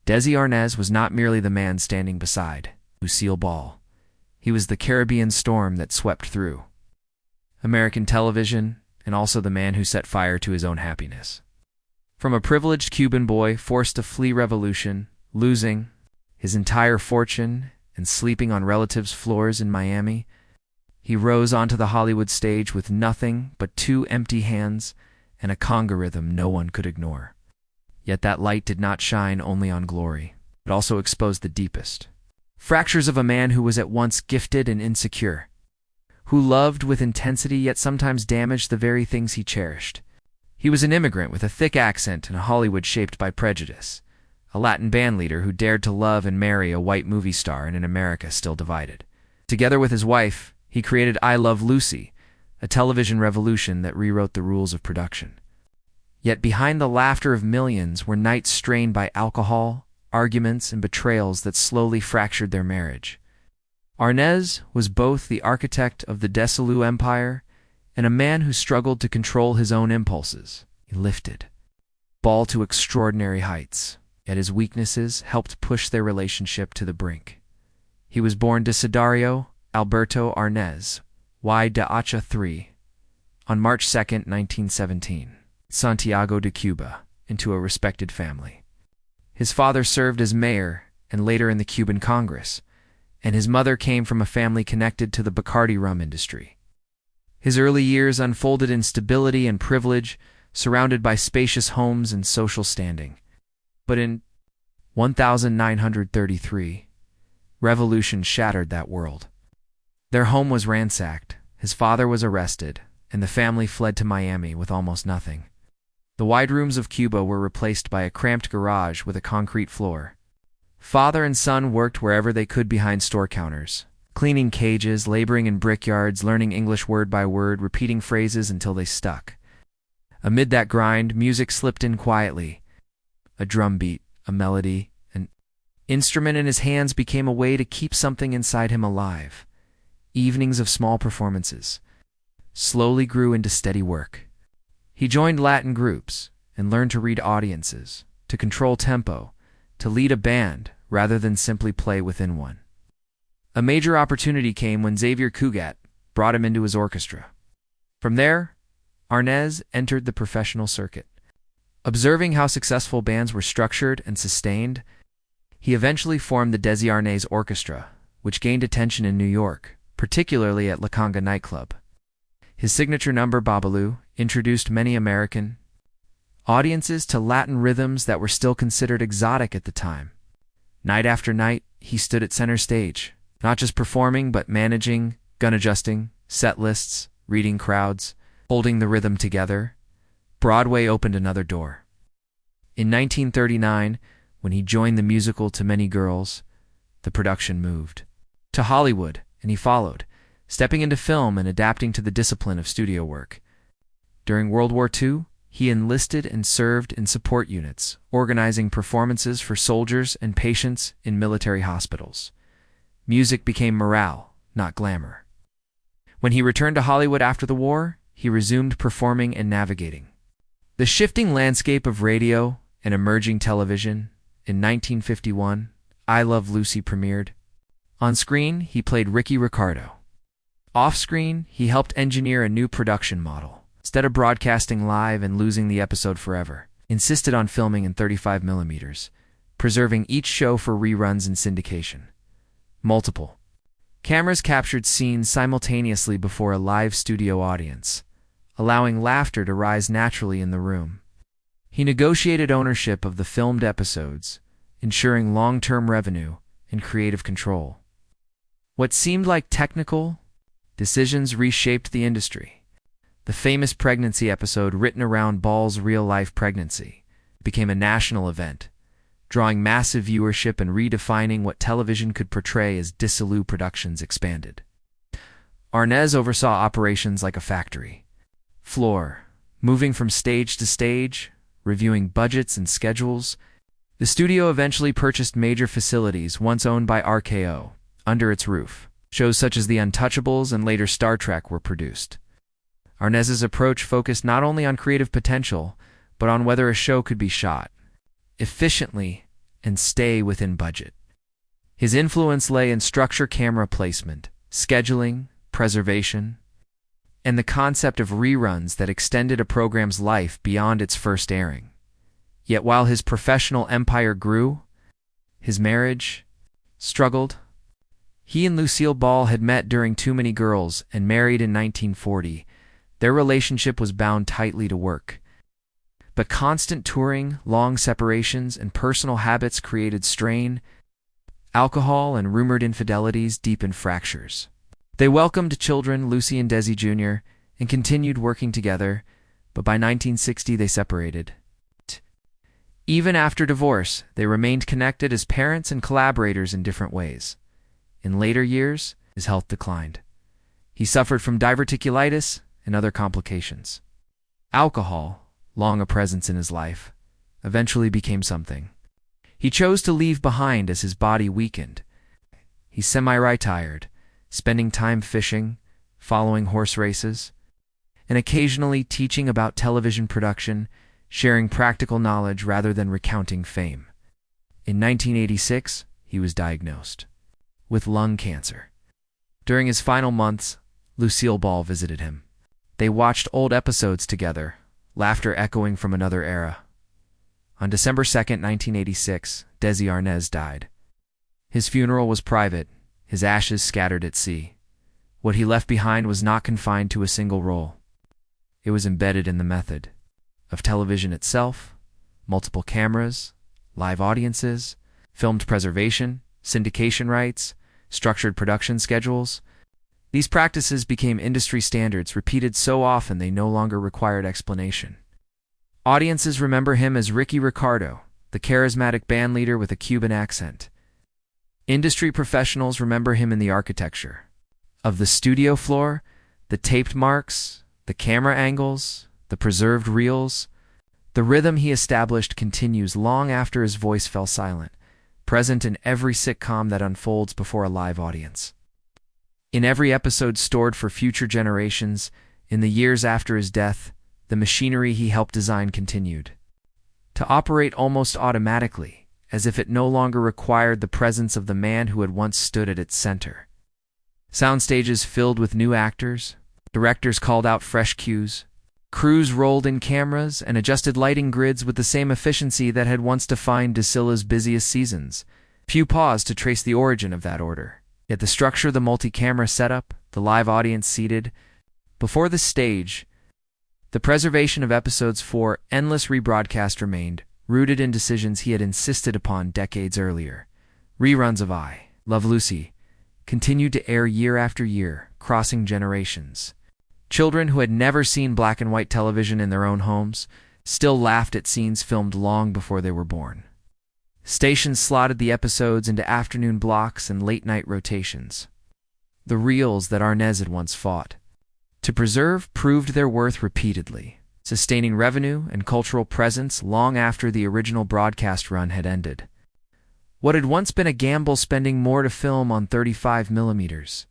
Desi Arnaz was not merely the man standing beside Lucille Ball. He was the Caribbean storm that swept through American television, and also the man who set fire to his own happiness. From a privileged Cuban boy forced to flee revolution, losing his entire fortune and sleeping on relatives' floors in Miami, he rose onto the Hollywood stage with nothing but 2 empty hands and a conga rhythm no one could ignore. Yet that light did not shine only on glory. It also exposed the deepest fractures of a man who was at once gifted and insecure, who loved with intensity yet sometimes damaged the very things he cherished. He was an immigrant with a thick accent and a Hollywood shaped by prejudice, a Latin bandleader who dared to love and marry a white movie star in an America still divided. Together with his wife, he created I Love Lucy, a television revolution that rewrote the rules of production. Yet behind the laughter of millions were nights strained by alcohol, arguments, and betrayals that slowly fractured their marriage. Arnaz was both the architect of the Desilu empire and a man who struggled to control his own impulses. He lifted Ball to extraordinary heights, yet his weaknesses helped push their relationship to the brink. He was born Desidario Alberto Arnaz, y de Hacha III, on March 2, 1917, Santiago de Cuba, into a respected family. His father served as mayor and later in the Cuban Congress, and his mother came from a family connected to the Bacardi rum industry. His early years unfolded in stability and privilege, surrounded by spacious homes and social standing. But in 1933, revolution shattered that world. Their home was ransacked, his father was arrested, and the family fled to Miami with almost nothing. The wide rooms of Cuba were replaced by a cramped garage with a concrete floor. Father and son worked wherever they could behind store counters, cleaning cages, laboring in brickyards, learning English word by word, repeating phrases until they stuck. Amid that grind, music slipped in quietly. A drum beat, a melody, an instrument in his hands became a way to keep something inside him alive. Evenings of small performances slowly grew into steady work. He joined Latin groups and learned to read audiences, to control tempo, to lead a band rather than simply play within one. A major opportunity came when Xavier Cugat brought him into his orchestra. From there, Arnaz entered the professional circuit. Observing how successful bands were structured and sustained, he eventually formed the Desi Arnaz Orchestra, which gained attention in New York, particularly at La Conga nightclub. His signature number, Babalu, introduced many American audiences to Latin rhythms that were still considered exotic at the time. Night after night, he stood at center stage, not just performing but managing, gun adjusting, set lists, reading crowds, holding the rhythm together. Broadway opened another door. In 1939, when he joined the musical To Many Girls, the production moved to Hollywood, and he followed, stepping into film and adapting to the discipline of studio work. During World War II, he enlisted and served in support units, organizing performances for soldiers and patients in military hospitals. Music became morale, not glamour. When he returned to Hollywood after the war, he resumed performing and navigating the shifting landscape of radio and emerging television. In 1951, I Love Lucy premiered. On screen, he played Ricky Ricardo. Off-screen, he helped engineer a new production model. Instead of broadcasting live and losing the episode forever, insisted on filming in 35mm, preserving each show for reruns and syndication. Multiple cameras captured scenes simultaneously before a live studio audience, allowing laughter to rise naturally in the room. He negotiated ownership of the filmed episodes, ensuring long-term revenue and creative control. What seemed like technical decisions reshaped the industry. The famous pregnancy episode written around Ball's real-life pregnancy became a national event, drawing massive viewership and redefining what television could portray as Desilu Productions expanded. Arnaz oversaw operations like a factory floor, moving from stage to stage, reviewing budgets and schedules. The studio eventually purchased major facilities once owned by RKO under its roof. Shows such as The Untouchables and later Star Trek were produced. Arnaz's approach focused not only on creative potential, but on whether a show could be shot efficiently and stay within budget. His influence lay in structure, camera placement, scheduling, preservation, and the concept of reruns that extended a program's life beyond its first airing. Yet while his professional empire grew, his marriage struggled. He and Lucille Ball had met during Too Many Girls and married in 1940. Their relationship was bound tightly to work. But constant touring, long separations, and personal habits created strain. Alcohol and rumored infidelities deepened fractures. They welcomed children, Lucy and Desi Jr., and continued working together, but by 1960 they separated. Even after divorce, they remained connected as parents and collaborators in different ways. In later years, his health declined. He suffered from diverticulitis and other complications. Alcohol, long a presence in his life, eventually became something he chose to leave behind as his body weakened. He semi-retired, spending time fishing, following horse races, and occasionally teaching about television production, sharing practical knowledge rather than recounting fame. In 1986, he was diagnosed with lung cancer. During his final months, Lucille Ball visited him. They watched old episodes together, laughter echoing from another era. On December 2, 1986, Desi Arnaz died. His funeral was private, his ashes scattered at sea. What he left behind was not confined to a single role. It was embedded in the method of television itself, multiple cameras, live audiences, filmed preservation, syndication rights, structured production schedules. These practices became industry standards, repeated so often they no longer required explanation. Audiences remember him as Ricky Ricardo, the charismatic bandleader with a Cuban accent. Industry professionals remember him in the architecture of the studio floor, the taped marks, the camera angles, the preserved reels. The rhythm he established continues long after his voice fell silent, present in every sitcom that unfolds before a live audience. In every episode stored for future generations, in the years after his death, the machinery he helped design continued to operate almost automatically, as if it no longer required the presence of the man who had once stood at its center. Sound stages filled with new actors, directors called out fresh cues, crews rolled in cameras and adjusted lighting grids with the same efficiency that had once defined Desilu's busiest seasons. Few paused to trace the origin of that order. Yet the structure, the multi-camera setup, the live audience seated before the stage, the preservation of episodes for endless rebroadcast remained, rooted in decisions he had insisted upon decades earlier. Reruns of I Love Lucy continued to air year after year, crossing generations. Children who had never seen black and white television in their own homes still laughed at scenes filmed long before they were born. Stations slotted the episodes into afternoon blocks and late-night rotations. The reels that Arnaz had once fought to preserve proved their worth repeatedly, sustaining revenue and cultural presence long after the original broadcast run had ended. What had once been a gamble, spending more to film on 35mm,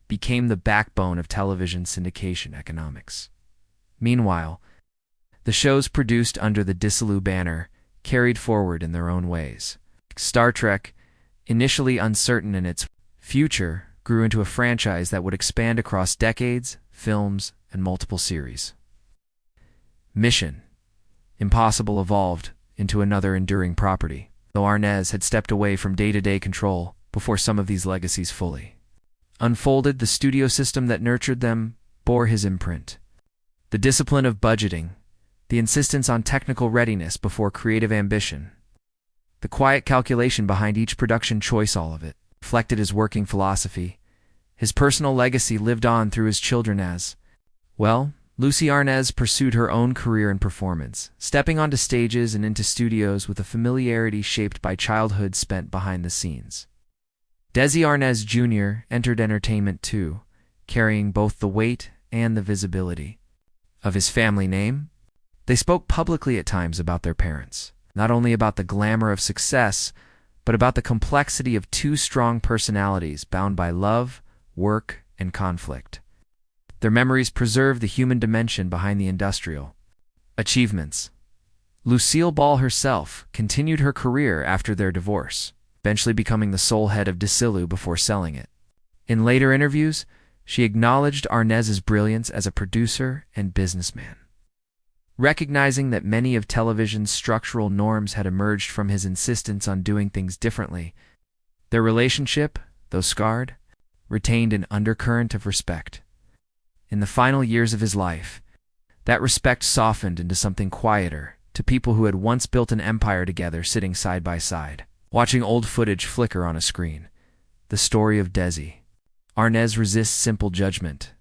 became the backbone of television syndication economics. Meanwhile, the shows produced under the Desilu banner carried forward in their own ways. Star Trek, initially uncertain in its future, grew into a franchise that would expand across decades, films, and multiple series. Mission Impossible evolved into another enduring property, though Arnaz had stepped away from day-to-day control before some of these legacies fully unfolded. The studio system that nurtured them bore his imprint. The discipline of budgeting, the insistence on technical readiness before creative ambition, the quiet calculation behind each production choice, all of it reflected his working philosophy. His personal legacy lived on through his children as, well, Lucy Arnaz pursued her own career in performance, stepping onto stages and into studios with a familiarity shaped by childhood spent behind the scenes. Desi Arnaz Jr. entered entertainment too, carrying both the weight and the visibility of his family name. They spoke publicly at times about their parents, not only about the glamour of success, but about the complexity of two strong personalities bound by love, work, and conflict. Their memories preserve the human dimension behind the industrial achievements. Lucille Ball herself continued her career after their divorce, eventually becoming the sole head of Desilu before selling it. In later interviews, she acknowledged Arnaz's brilliance as a producer and businessman. Recognizing that many of television's structural norms had emerged from his insistence on doing things differently, their relationship, though scarred, retained an undercurrent of respect. In the final years of his life, that respect softened into something quieter to people who had once built an empire together sitting side by side, watching old footage flicker on a screen. The story of Desi. Arnaz resists simple judgment.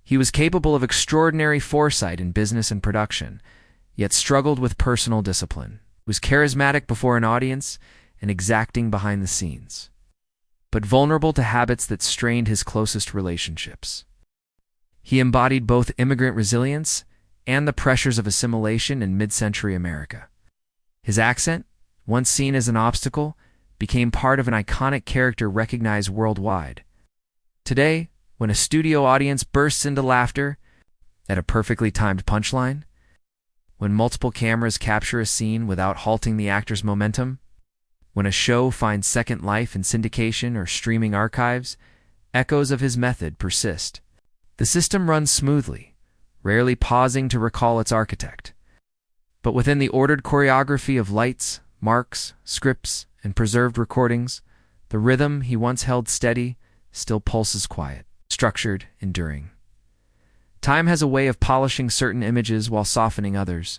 He was capable of extraordinary foresight in business and production, yet struggled with personal discipline, was charismatic before an audience and exacting behind the scenes, but vulnerable to habits that strained his closest relationships. He embodied both immigrant resilience and the pressures of assimilation in mid-century America. His accent, once seen as an obstacle, became part of an iconic character recognized worldwide. Today, when a studio audience bursts into laughter at a perfectly timed punchline, when multiple cameras capture a scene without halting the actor's momentum, when a show finds second life in syndication or streaming archives, echoes of his method persist. The system runs smoothly, rarely pausing to recall its architect. But within the ordered choreography of lights, marks, scripts, and preserved recordings, the rhythm he once held steady still pulses quiet, structured, enduring. Time has a way of polishing certain images while softening others.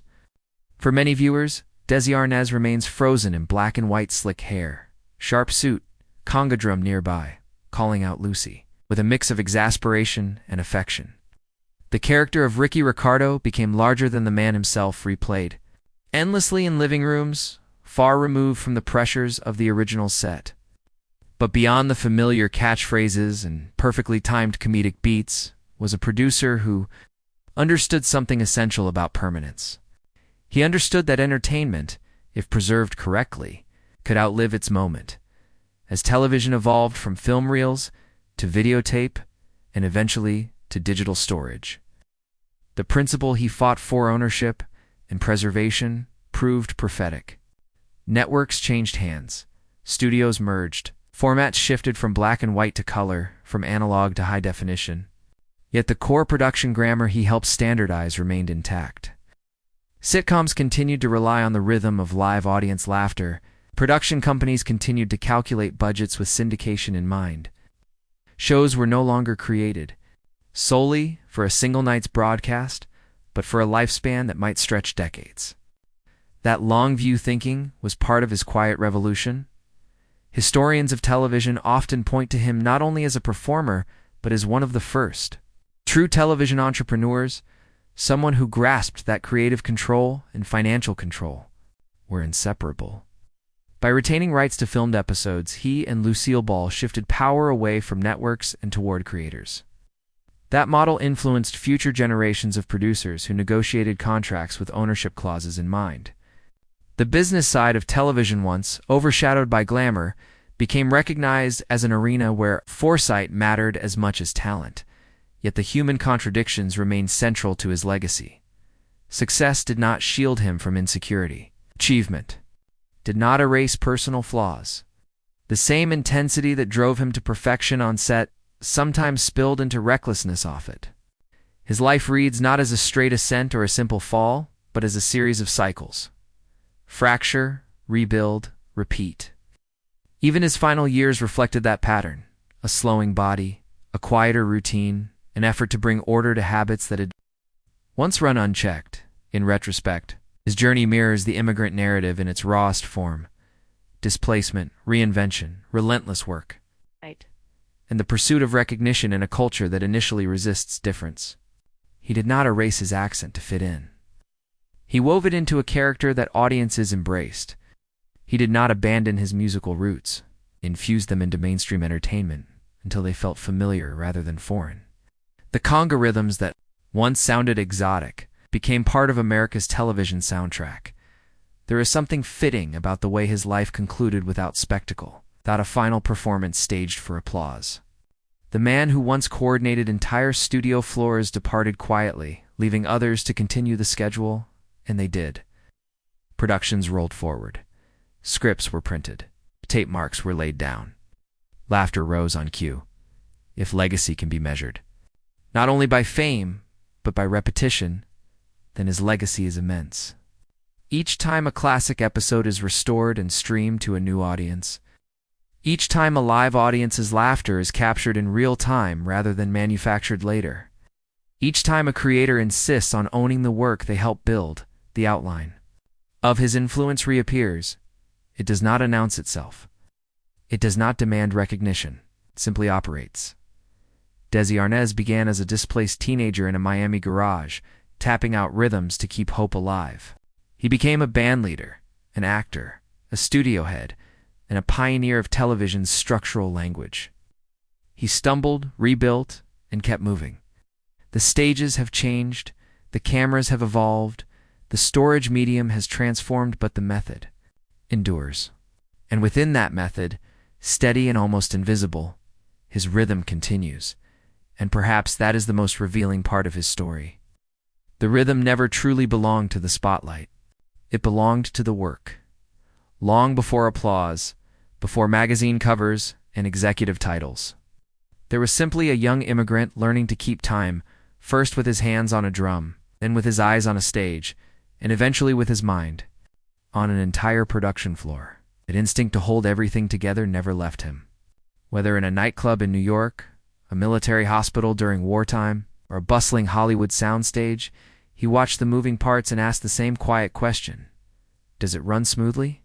For many viewers, Desi Arnaz remains frozen in black and white slick hair, sharp suit, conga drum nearby, calling out Lucy, with a mix of exasperation and affection. The character of Ricky Ricardo became larger than the man himself, replayed endlessly in living rooms, far removed from the pressures of the original set. But beyond the familiar catchphrases and perfectly timed comedic beats was a producer who understood something essential about permanence. He understood that entertainment, if preserved correctly, could outlive its moment. As television evolved from film reels to videotape and eventually to digital storage, the principle he fought for, ownership and preservation, proved prophetic. Networks changed hands. Studios merged. Formats shifted from black and white to color, from analog to high definition. Yet the core production grammar he helped standardize remained intact. Sitcoms continued to rely on the rhythm of live audience laughter. Production companies continued to calculate budgets with syndication in mind. Shows were no longer created solely for a single night's broadcast, but for a lifespan that might stretch decades. That long-view thinking was part of his quiet revolution. Historians of television often point to him not only as a performer, but as one of the first true television entrepreneurs, someone who grasped that creative control and financial control were inseparable. By retaining rights to filmed episodes, he and Lucille Ball shifted power away from networks and toward creators. That model influenced future generations of producers who negotiated contracts with ownership clauses in mind. The business side of television, once overshadowed by glamour, became recognized as an arena where foresight mattered as much as talent. Yet the human contradictions remained central to his legacy. Success did not shield him from insecurity. Achievement did not erase personal flaws. The same intensity that drove him to perfection on set sometimes spilled into recklessness off it. His life reads not as a straight ascent or a simple fall, but as a series of cycles. Fracture, rebuild, repeat. Even his final years reflected that pattern: a slowing body, a quieter routine, an effort to bring order to habits that had once run unchecked. In retrospect, his journey mirrors the immigrant narrative in its rawest form: displacement, reinvention, relentless work, and the pursuit of recognition in a culture that initially resists difference. He did not erase his accent to fit in. He wove it into a character that audiences embraced. He did not abandon his musical roots, infused them into mainstream entertainment until they felt familiar rather than foreign. The conga rhythms that once sounded exotic became part of America's television soundtrack. There is something fitting about the way his life concluded without spectacle, without a final performance staged for applause. The man who once coordinated entire studio floors departed quietly, leaving others to continue the schedule, and they did. Productions rolled forward. Scripts were printed. Tape marks were laid down. Laughter rose on cue. If legacy can be measured, not only by fame, but by repetition, then his legacy is immense. Each time a classic episode is restored and streamed to a new audience, each time a live audience's laughter is captured in real time rather than manufactured later, each time a creator insists on owning the work they helped build, the outline of his influence reappears. It does not announce itself. It does not demand recognition. It simply operates. Desi Arnaz began as a displaced teenager in a Miami garage, tapping out rhythms to keep hope alive. He became a band leader, an actor, a studio head, and a pioneer of television's structural language. He stumbled, rebuilt, and kept moving. The stages have changed, the cameras have evolved, the storage medium has transformed, but the method endures. And within that method, steady and almost invisible, his rhythm continues. And perhaps that is the most revealing part of his story. The rhythm never truly belonged to the spotlight. It belonged to the work. Long before applause, before magazine covers and executive titles, there was simply a young immigrant learning to keep time, first with his hands on a drum, then with his eyes on a stage, and eventually with his mind on an entire production floor. That instinct to hold everything together never left him. Whether in a nightclub in New York, a military hospital during wartime, or a bustling Hollywood soundstage, he watched the moving parts and asked the same quiet question: does it run smoothly?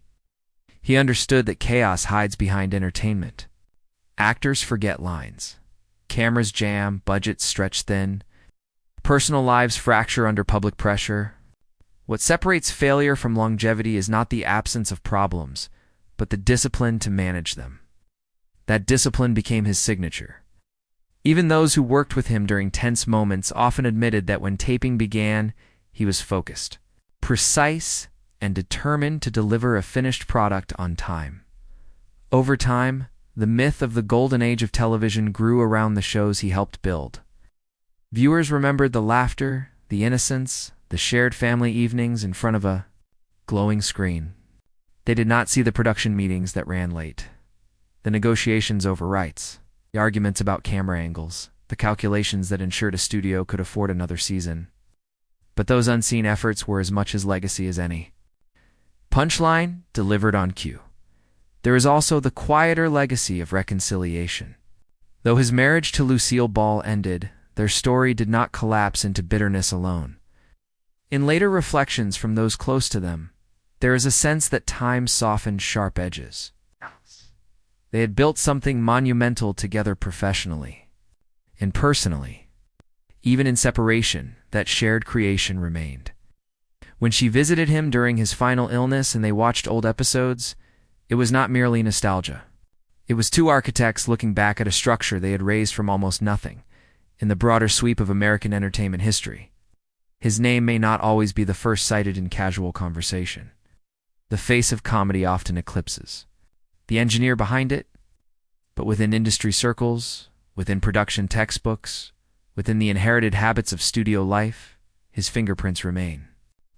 He understood that chaos hides behind entertainment. Actors forget lines. Cameras jam, budgets stretch thin. Personal lives fracture under public pressure. What separates failure from longevity is not the absence of problems, but the discipline to manage them. That discipline became his signature. Even those who worked with him during tense moments often admitted that when taping began, he was focused, precise, and determined to deliver a finished product on time. Over time, the myth of the golden age of television grew around the shows he helped build. Viewers remembered the laughter, the innocence, the shared family evenings in front of a glowing screen. They did not see the production meetings that ran late, the negotiations over rights, the arguments about camera angles, the calculations that ensured a studio could afford another season. But those unseen efforts were as much his legacy as any. Punchline delivered on cue. There is also the quieter legacy of reconciliation. Though his marriage to Lucille Ball ended, their story did not collapse into bitterness alone. In later reflections from those close to them, there is a sense that time softened sharp edges. They had built something monumental together professionally and personally. Even in separation, that shared creation remained. When she visited him during his final illness and they watched old episodes, it was not merely nostalgia. It was two architects looking back at a structure they had raised from almost nothing in the broader sweep of American entertainment history. His name may not always be the first cited in casual conversation. The face of comedy often eclipses the engineer behind it, but within industry circles, within production textbooks, within the inherited habits of studio life, his fingerprints remain.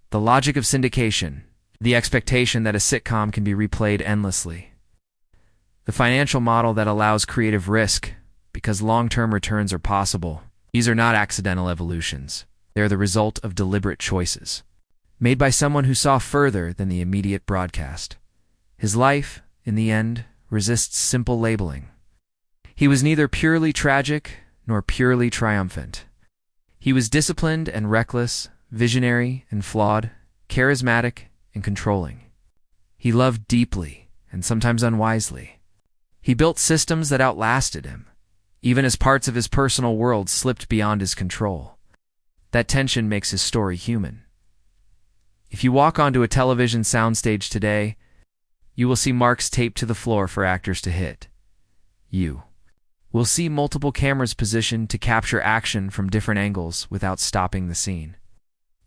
The logic of syndication, the expectation that a sitcom can be replayed endlessly. The financial model that allows creative risk because long-term returns are possible. These are not accidental evolutions. They are the result of deliberate choices, made by someone who saw further than the immediate broadcast. His life, in the end, resists simple labeling. He was neither purely tragic nor purely triumphant. He was disciplined and reckless, visionary and flawed, charismatic and controlling. He loved deeply and sometimes unwisely. He built systems that outlasted him, even as parts of his personal world slipped beyond his control. That tension makes his story human. If you walk onto a television soundstage today, you will see marks taped to the floor for actors to hit. You will see multiple cameras positioned to capture action from different angles without stopping the scene.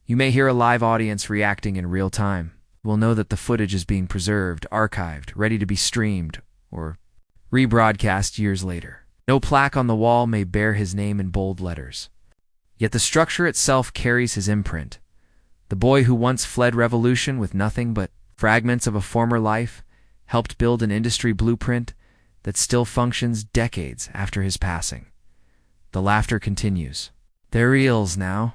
You may hear a live audience reacting in real time. You will know that the footage is being preserved, archived, ready to be streamed or rebroadcast years later. No plaque on the wall may bear his name in bold letters. Yet the structure itself carries his imprint. The boy who once fled revolution with nothing but fragments of a former life helped build an industry blueprint that still functions decades after his passing. The laughter continues. They're reals now.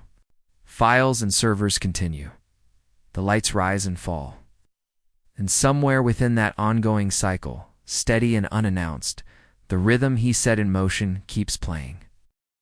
Files and servers continue. The lights rise and fall. And somewhere within that ongoing cycle, steady and unannounced, the rhythm he set in motion keeps playing.